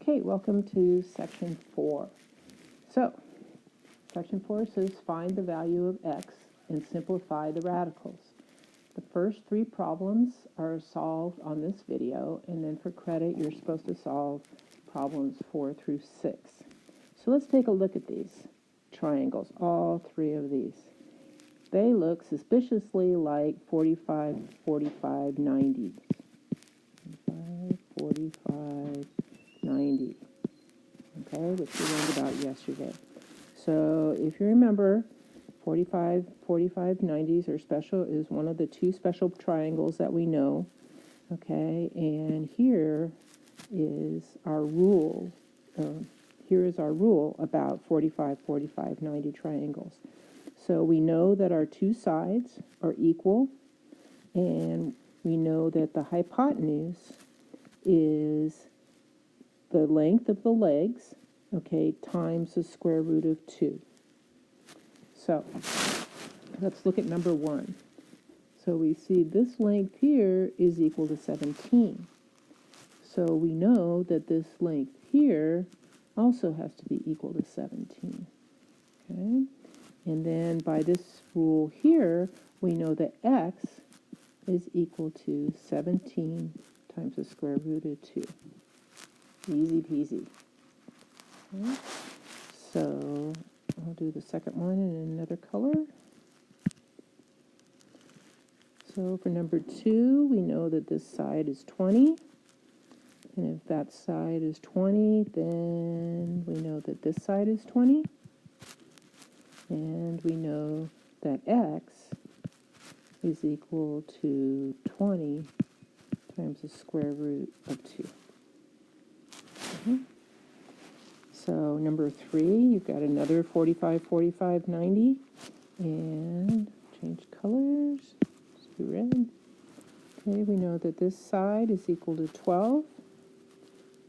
Okay, welcome to section 4. So, section 4 says find the value of x and simplify the radicals. The first 3 problems are solved on this video, and then for credit you're supposed to solve problems 4 through 6. So let's take a look at these triangles, all 3 of these. They look suspiciously like 45, 45, 90. 45, 45, 90. Okay, which we learned about yesterday. So if you remember, 45, 45, 90s are special, is one of the 2 special triangles that we know. Okay, and here is our rule. Here is our rule about 45, 45, 90 triangles. So we know that our 2 sides are equal, and we know that the hypotenuse is the length of the legs, okay, times the square root of 2. So let's look at number 1. So we see this length here is equal to 17. So we know that this length here also has to be equal to 17. Okay? And then by this rule here, we know that x is equal to 17 times the square root of 2. Easy peasy. Okay. So I'll do the second one in another color. So for number 2, we know that this side is 20. And if that side is 20, then we know that this side is 20. And we know that x is equal to 20 times the square root of 2. Okay. So number 3, you've got another 45, 45, 90. And change colors. Let's do red. Okay, we know that this side is equal to 12.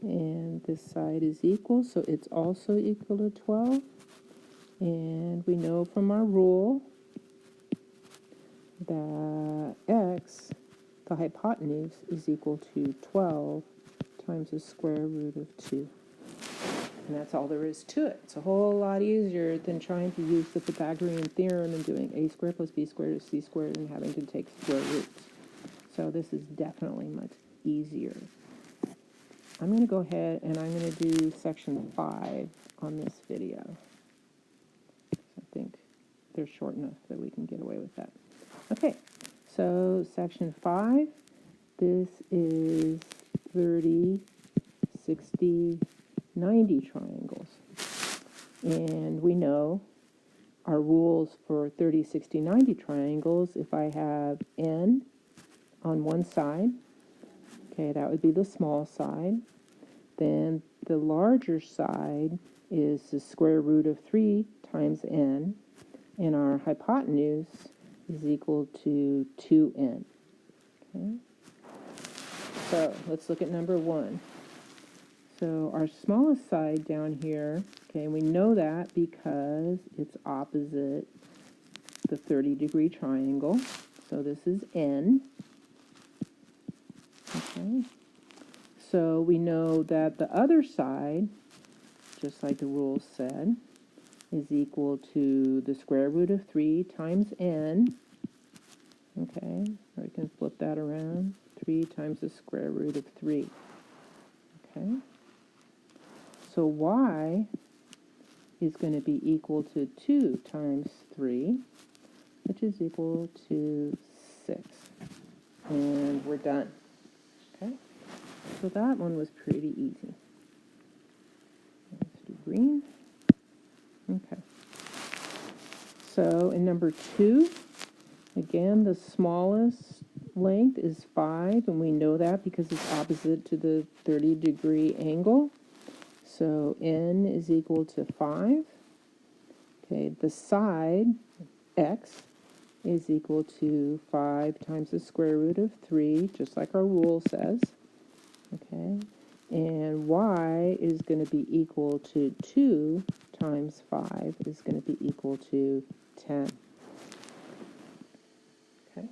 And this side is equal, so it's also equal to 12. And we know from our rule that x, the hypotenuse, is equal to 12 times the square root of 2. And that's all there is to it. It's a whole lot easier than trying to use the Pythagorean theorem and doing a squared plus b squared is c squared and having to take square roots. So this is definitely much easier. I'm going to go ahead and I'm going to do section 5 on this video. I think they're short enough that we can get away with that. Okay, so section 5, this is 30, 60, 90 triangles. And we know our rules for 30, 60, 90 triangles. If I have n on one side, okay, that would be the small side. Then the larger side is the square root of 3 times n, and our hypotenuse is equal to 2n. Okay? So let's look at number 1. So our smallest side down here, okay, we know that because it's opposite the 30-degree triangle. So this is n. Okay. So we know that the other side, just like the rules said, is equal to the square root of 3 times n. Okay, or we can flip that around. 3 times the square root of 3. Okay. So y is going to be equal to 2 times 3, which is equal to 6. And we're done. Okay. So that one was pretty easy. Let's do green. Okay. So in number 2, again, the smallest length is 5, and we know that because it's opposite to the 30-degree angle. So n is equal to 5. Okay, the side, x, is equal to 5 times the square root of 3, just like our rule says. Okay, and y is going to be equal to 2 times 5 is going to be equal to 10. Okay.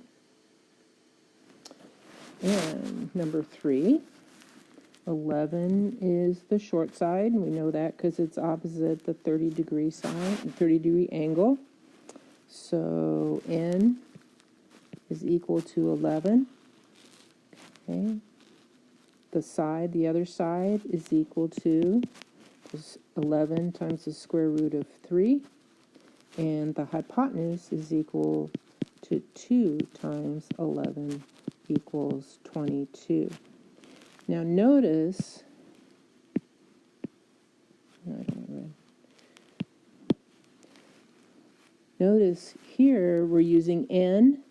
And number 3, 11 is the short side. We know that because it's opposite the 30-degree side, 30-degree angle. So n is equal to 11. Okay. The other side is equal to 11 times the square root of 3. And the hypotenuse is equal to 2 times 11 equals 22. Now notice, notice here we're using n,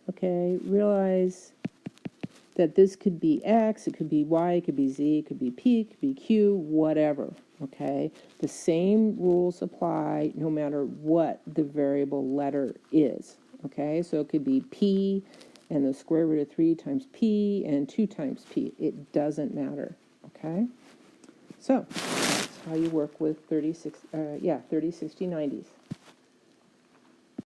okay? Realize that this could be x, it could be y, it could be z, it could be p, it could be q, whatever, okay? The same rules apply no matter what the variable letter is, okay? So it could be p and the square root of 3 times p and 2 times p. It doesn't matter, okay? So that's how you work with 30, 60, 90s.